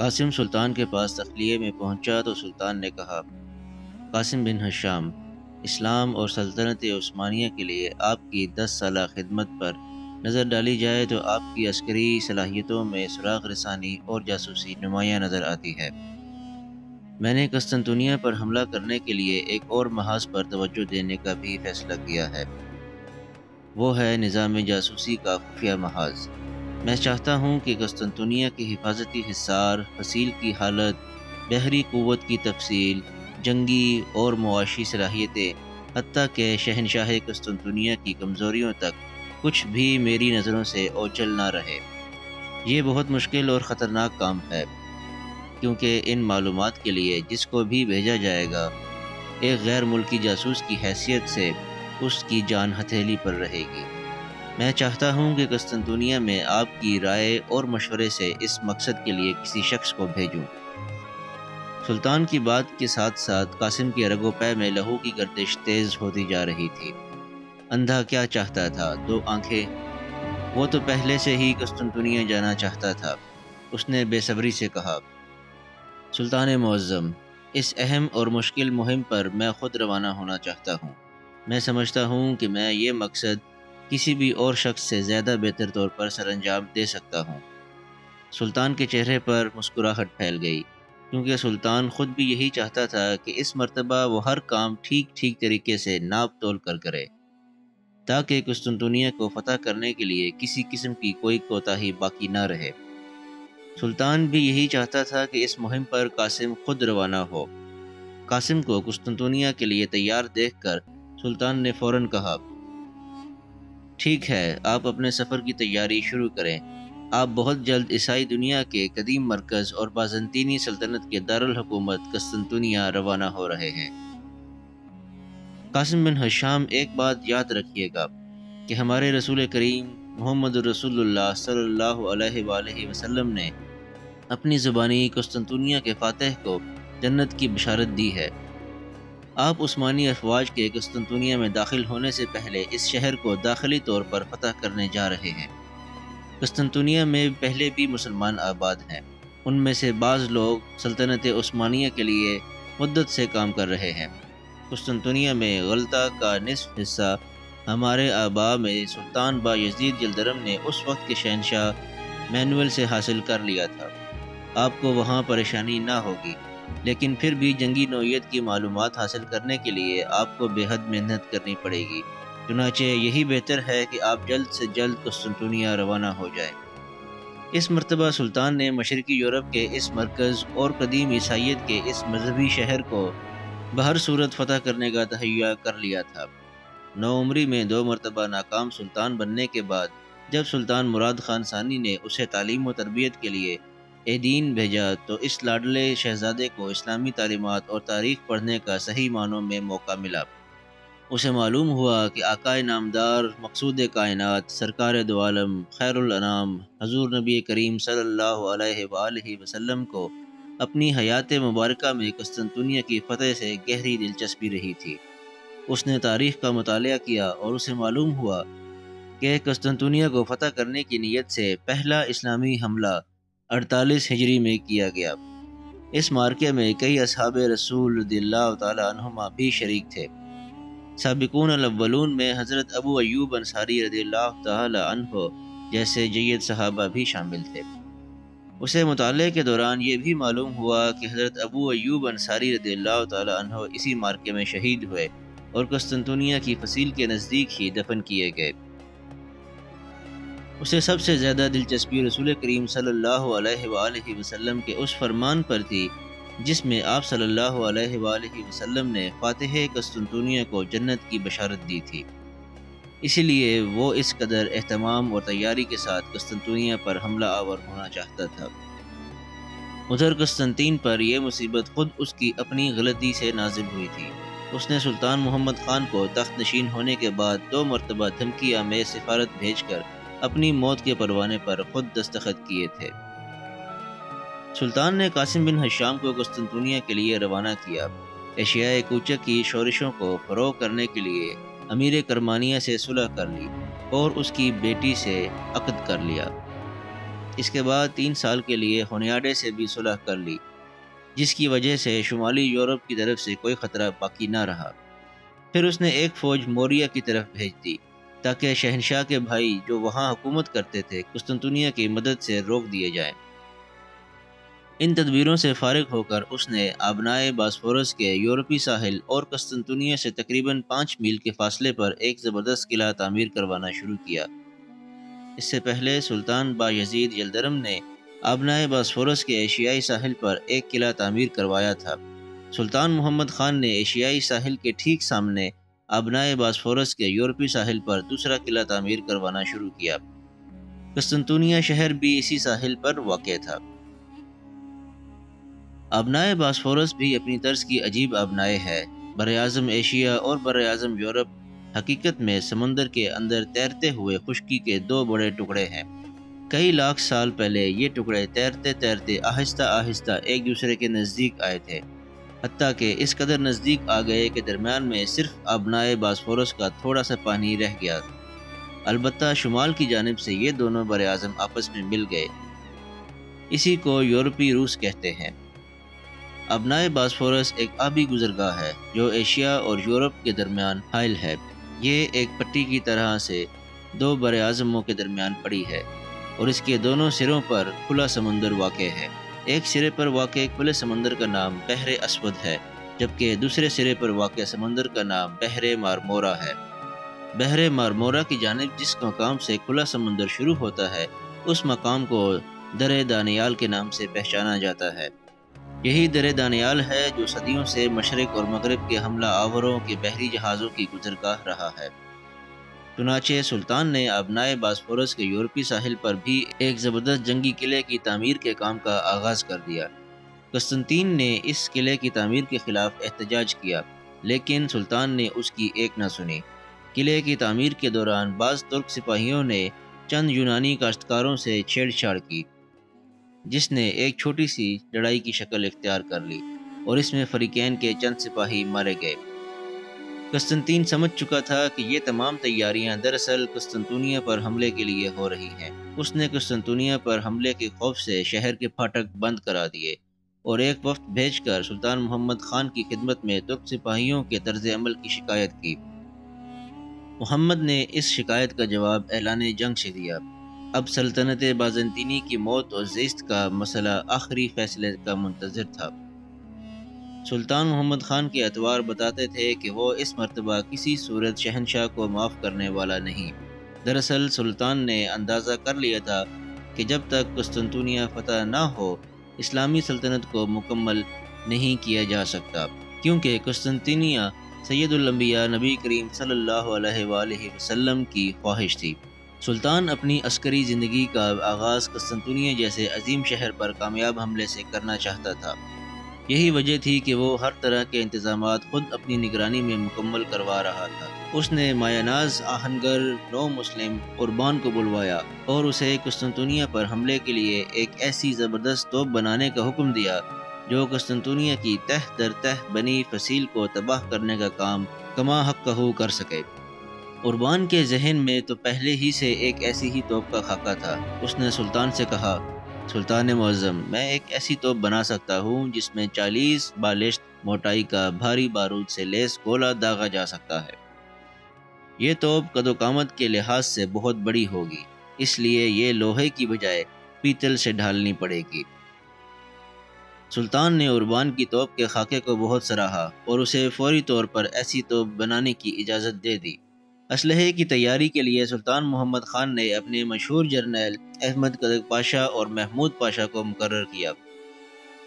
قاسم سلطان کے پاس تخلیے میں پہنچا تو سلطان نے کہا، قاسم بن ہشام، اسلام اور سلطنت عثمانیہ کے لیے آپ کی 10 سالہ خدمت پر نظر ڈالی جائے تو آپ کی عسکری صلاحیتوں میں سراغ رسانی اور جاسوسی نمایاں نظر آتی ہے۔ میں نے قسطنطنیہ پر حملہ کرنے کے لیے ایک اور محاذ پر توجہ دینے کا بھی فیصلہ کیا ہے، وہ ہے نظام جاسوسی کا خفیہ محاذ۔ میں چاہتا ہوں کہ قسطنطنیہ کی حفاظتی حصار، فصیل کی حالت، بحری قوت کی تفصیل، جنگی اور معاشی صلاحیتیں، حتیٰ کہ شہنشاہ قسطنطنیہ کی کمزوریوں تک کچھ بھی میری نظروں سے اوجھل نہ رہے۔ یہ بہت مشکل اور خطرناک کام ہے، کیونکہ ان معلومات کے لیے جس کو بھی بھیجا جائے گا، ایک غیر ملکی جاسوس کی حیثیت سے اس کی جان ہتھیلی پر رہے گی۔ میں چاہتا ہوں کہ قسطنطنیہ میں آپ کی رائے اور مشورے سے اس مقصد کے لیے کسی شخص کو بھیجوں۔ سلطان کی بات کے ساتھ ساتھ قاسم کے رگ و پے میں لہو کی گردش تیز ہوتی جا رہی تھی۔ اندھا کیا چاہتا تھا؟ 2 آنکھیں؟ وہ تو پہلے سے ہی قسطنطنیہ جانا چاہتا تھا۔ اس نے بے صبری سے کہا، سلطان معظم، اس اہم اور مشکل مہم پر میں خود روانہ ہونا چاہتا ہوں۔ میں سمجھتا ہوں کہ میں یہ مقصد کسی بھی اور شخص سے زیادہ بہتر طور پر سر انجام دے سکتا ہوں۔ سلطان کے چہرے پر مسکراہٹ پھیل گئی، کیونکہ سلطان خود بھی یہی چاہتا تھا کہ اس مرتبہ وہ ہر کام ٹھیک طریقے سے ناپ تول کر کرے، تاکہ قسطنطنیہ کو فتح کرنے کے لیے کسی قسم کی کوئی کوتاہی باقی نہ رہے۔ سلطان بھی یہی چاہتا تھا کہ اس مہم پر قاسم خود روانہ ہو۔ قاسم کو قسطنطنیہ کے لیے تیار دیکھ کر سلطان نے فوراً کہا، ٹھیک ہے، آپ اپنے سفر کی تیاری شروع کریں۔ آپ بہت جلد عیسائی دنیا کے قدیم مرکز اور بازنطینی سلطنت کے دارالحکومت قسطنطنیہ روانہ ہو رہے ہیں۔ قاسم بن ہشام، ایک بات یاد رکھیے گا کہ ہمارے رسول کریم محمد رسول اللہ صلی اللہ علیہ وآلہ وسلم نے اپنی زبانی قسطنطنیہ کے فاتح کو جنت کی بشارت دی ہے۔ آپ عثمانی افواج کے قسطنطنیہ میں داخل ہونے سے پہلے اس شہر کو داخلی طور پر فتح کرنے جا رہے ہیں۔ قسطنطنیہ میں پہلے بھی مسلمان آباد ہیں، ان میں سے بعض لوگ سلطنت عثمانیہ کے لیے مدت سے کام کر رہے ہیں۔ قسطنطنیہ میں غلطہ کا نصف حصہ ہمارے آباء میں سلطان بایزید یلدرم نے اس وقت کے شہنشاہ مینوئل سے حاصل کر لیا تھا۔ آپ کو وہاں پریشانی نہ ہوگی، لیکن پھر بھی جنگی نوعیت کی معلومات حاصل کرنے کے لیے آپ کو بے حد محنت کرنی پڑے گی۔ چنانچہ یہی بہتر ہے کہ آپ جلد سے جلد قسطنطنیہ روانہ ہو جائیں۔ اس مرتبہ سلطان نے مشرقی یورپ کے اس مرکز اور قدیم عیسائیت کے اس مذہبی شہر کو بہر صورت فتح کرنے کا تہیہ کر لیا تھا۔ نوعمری میں 2 مرتبہ ناکام سلطان بننے کے بعد جب سلطان مراد خان ثانی نے اسے تعلیم و تربیت کے لیے ایدین بھیجا تو اس لاڈلے شہزادے کو اسلامی تعلیمات اور تاریخ پڑھنے کا صحیح معنوں میں موقع ملا۔ اسے معلوم ہوا کہ آقا نامدار، مقصود کائنات، سرکار دو عالم، خیر الانام، حضور نبی کریم صلی اللہ علیہ وآلہ وسلم کو اپنی حیات مبارکہ میں قسطنطنیہ کی فتح سے گہری دلچسپی رہی تھی۔ اس نے تاریخ کا مطالعہ کیا اور اسے معلوم ہوا کہ قسطنطنیہ کو فتح کرنے کی نیت سے پہلا اسلامی حملہ 48 ہجری میں کیا گیا۔ اس معرکے میں کئی اصحاب رسول رضی اللہ تعالی عنہما بھی شریک تھے۔ سابقون الاولون میں حضرت ابو ایوب انصاری رضی اللہ تعالی عنہ جیسے جید صحابہ بھی شامل تھے۔ اسے مطالعے کے دوران یہ بھی معلوم ہوا کہ حضرت ابو ایوب انصاری رضی اللہ تعالی عنہ اسی معرکے میں شہید ہوئے اور قسطنطنیہ کی فصیل کے نزدیک ہی دفن کیے گئے۔ اسے سب سے زیادہ دلچسپی رسول کریم صلی اللہ علیہ وآلہ وسلم کے اس فرمان پر تھی جس میں آپ صلی اللہ علیہ وآلہ وسلم نے فاتح قسطنطنیہ کو جنت کی بشارت دی تھی۔ اسی لیے وہ اس قدر اہتمام اور تیاری کے ساتھ قسطنطنیہ پر حملہ آور ہونا چاہتا تھا۔ ادھر قسطنطین پر یہ مصیبت خود اس کی اپنی غلطی سے نازل ہوئی تھی۔ اس نے سلطان محمد خان کو تخت نشین ہونے کے بعد 2 مرتبہ دھمکی آمیز سفارت بھیج کر اپنی موت کے پروانے پر خود دستخط کیے تھے۔ سلطان نے قاسم بن ہشام کو قسطنطنیہ کے لیے روانہ کیا۔ ایشیائے کوچک کی شورشوں کو فروغ کرنے کے لیے امیر کرمانیہ سے صلح کر لی اور اس کی بیٹی سے عقد کر لیا۔ اس کے بعد 3 سال کے لیے ہونیاڈے سے بھی صلح کر لی، جس کی وجہ سے شمالی یورپ کی طرف سے کوئی خطرہ باقی نہ رہا۔ پھر اس نے ایک فوج موریا کی طرف بھیج دی تاکہ شہنشاہ کے بھائی جو وہاں حکومت کرتے تھے قسطنطنیہ کی مدد سے روک دیے جائیں۔ ان تدبیروں سے فارغ ہو کر اس نے آبنائے باسفورس کے یورپی ساحل اور قسطنطنیہ سے تقریباً 5 میل کے فاصلے پر ایک زبردست قلعہ تعمیر کروانا شروع کیا۔ اس سے پہلے سلطان بایزید یلدرم نے آبنائے باسفورس کے ایشیائی ساحل پر ایک قلعہ تعمیر کروایا تھا۔ سلطان محمد خان نے ایشیائی ساحل کے ٹھیک سامنے آبنائے باسفورس کے یورپی ساحل پر دوسرا قلعہ تعمیر کروانا شروع کیا۔ قسطنطنیہ شہر بھی اسی ساحل پر واقع تھا۔ آبنائے باسفورس بھی اپنی طرز کی عجیب آبنائے ہے۔ براعظم ایشیا اور براعظم یورپ حقیقت میں سمندر کے اندر تیرتے ہوئے خشکی کے 2 بڑے ٹکڑے ہیں۔ کئی لاکھ سال پہلے یہ ٹکڑے تیرتے تیرتے آہستہ آہستہ ایک دوسرے کے نزدیک آئے تھے، حتیٰ کہ اس قدر نزدیک آ گئے کہ درمیان میں صرف آبنائے باسفورس کا تھوڑا سا پانی رہ گیا۔ البتہ شمال کی جانب سے یہ دونوں براعظم آپس میں مل گئے۔ اسی کو یورپی روس کہتے ہیں۔ آبنائے باسفورس ایک آبی گزرگاہ ہے جو ایشیا اور یورپ کے درمیان حائل ہے۔ یہ ایک پٹی کی طرح سے 2 براعظموں کے درمیان پڑی ہے اور اس کے دونوں سروں پر کھلا سمندر واقع ہے۔ ایک سرے پر واقع کھلے سمندر کا نام بحر اسود ہے، جبکہ دوسرے سرے پر واقع سمندر کا نام بحر مارمورا ہے۔ بحر مارمورا کی جانب جس مقام سے کھلا سمندر شروع ہوتا ہے، اس مقام کو در دانیال کے نام سے پہچانا جاتا ہے۔ یہی در دانیال ہے جو صدیوں سے مشرق اور مغرب کے حملہ آوروں کے بحری جہازوں کی گزرگاہ رہا ہے۔ چنانچہ سلطان نے آبنائے باسفورس کے یورپی ساحل پر بھی ایک زبردست جنگی قلعے کی تعمیر کے کام کا آغاز کر دیا۔ قسطنطین نے اس قلعے کی تعمیر کے خلاف احتجاج کیا، لیکن سلطان نے اس کی ایک نہ سنی۔ قلعے کی تعمیر کے دوران بعض ترک سپاہیوں نے چند یونانی کاشتکاروں سے چھیڑ چھاڑ کی، جس نے ایک چھوٹی سی لڑائی کی شکل اختیار کر لی اور اس میں فریقین کے چند سپاہی مارے گئے۔ قسطنطین سمجھ چکا تھا کہ یہ تمام تیاریاں دراصل قسطنطنیہ پر حملے کے لیے ہو رہی ہیں۔ اس نے قسطنطنیہ پر حملے کے خوف سے شہر کے پھاٹک بند کرا دیے اور ایک وفد بھیج کر سلطان محمد خان کی خدمت میں ترک سپاہیوں کے طرز عمل کی شکایت کی۔ محمد نے اس شکایت کا جواب اعلان جنگ سے دیا۔ اب سلطنت بازنطینی کی موت اور زیست کا مسئلہ آخری فیصلے کا منتظر تھا۔ سلطان محمد خان کے اتوار بتاتے تھے کہ وہ اس مرتبہ کسی صورت شہنشاہ کو معاف کرنے والا نہیں۔ دراصل سلطان نے اندازہ کر لیا تھا کہ جب تک قسطنطنیہ فتح نہ ہو، اسلامی سلطنت کو مکمل نہیں کیا جا سکتا، کیونکہ قسطنطنیہ سید الانبیاء نبی کریم صلی اللہ علیہ وآلہ وسلم کی خواہش تھی۔ سلطان اپنی عسکری زندگی کا آغاز قسطنطنیہ جیسے عظیم شہر پر کامیاب حملے سے کرنا چاہتا تھا۔ یہی وجہ تھی کہ وہ ہر طرح کے انتظامات خود اپنی نگرانی میں مکمل کروا رہا تھا۔ اس نے مایاناز آہنگر نو مسلم قربان کو بلوایا اور اسے قسطنطنیہ پر حملے کے لیے ایک ایسی زبردست توپ بنانے کا حکم دیا جو قسطنطنیہ کی تہ در تہ بنی فصیل کو تباہ کرنے کا کام کما حقہ کر سکے۔ قربان کے ذہن میں تو پہلے ہی سے ایک ایسی ہی توپ کا خاکہ تھا۔ اس نے سلطان سے کہا، سلطان معظم، میں ایک ایسی توپ بنا سکتا ہوں جس میں 40 بالشت موٹائی کا بھاری بارود سے لیس گولہ داغا جا سکتا ہے۔ یہ توپ قد و قامت کے لحاظ سے بہت بڑی ہوگی، اس لیے یہ لوہے کی بجائے پیتل سے ڈھالنی پڑے گی۔ سلطان نے قربان کی توپ کے خاکے کو بہت سراہا اور اسے فوری طور پر ایسی توپ بنانے کی اجازت دے دی۔ اسلحے کی تیاری کے لیے سلطان محمد خان نے اپنے مشہور جرنیل احمد قدک پاشا اور محمود پاشا کو مقرر کیا۔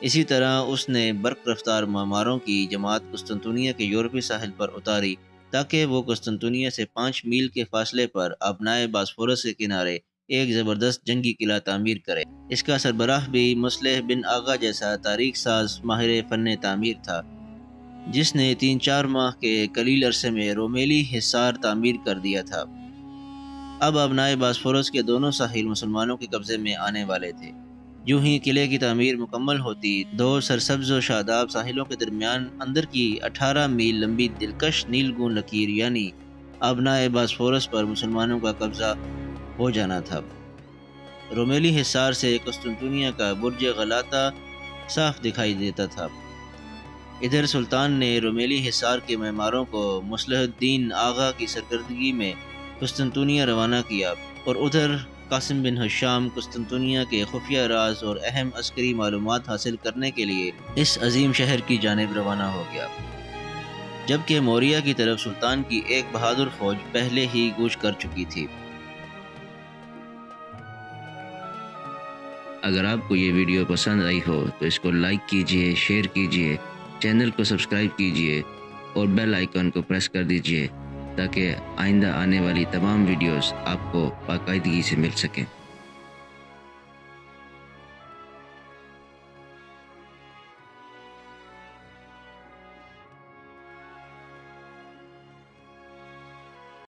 اسی طرح اس نے برق رفتار معماروں کی جماعت قسطنطنیہ کے یورپی ساحل پر اتاری تاکہ وہ قسطنطنیہ سے 5 میل کے فاصلے پر آبنائے باسفورس کے کنارے ایک زبردست جنگی قلعہ تعمیر کرے۔ اس کا سربراہ بھی مصلح بن آغا جیسا تاریخ ساز ماہر فن تعمیر تھا، جس نے 3-4 ماہ کے قلیل عرصے میں رومیلی حصار تعمیر کر دیا تھا۔ اب آبنائے باسفورس کے دونوں ساحل مسلمانوں کے قبضے میں آنے والے تھے۔ جو ہی قلعے کی تعمیر مکمل ہوتی، 2 سرسبز و شاداب ساحلوں کے درمیان اندر کی 18 میل لمبی دلکش نیلگون لکیر یعنی آبنائے باسفورس پر مسلمانوں کا قبضہ ہو جانا تھا۔ رومیلی حصار سے قسطنطنیہ کا برج غلاطہ صاف دکھائی دیتا تھا۔ ادھر سلطان نے رومیلی حصار کے معماروں کو مصلح الدین آغا کی سرکردگی میں قسطنطنیہ روانہ کیا، اور ادھر قاسم بن ہشام قسطنطنیہ کے خفیہ راز اور اہم عسکری معلومات حاصل کرنے کے لیے اس عظیم شہر کی جانب روانہ ہو گیا، جبکہ موریہ کی طرف سلطان کی ایک بہادر فوج پہلے ہی کوچ کر چکی تھی۔ اگر آپ کو یہ ویڈیو پسند آئی ہو تو اس کو لائک کیجئے، شیئر کیجئے، چینل کو سبسکرائب کیجئے اور بیل آئیکن کو پریس کر دیجئے تاکہ آئندہ آنے والی تمام ویڈیوز آپ کو باقاعدگی سے مل سکیں۔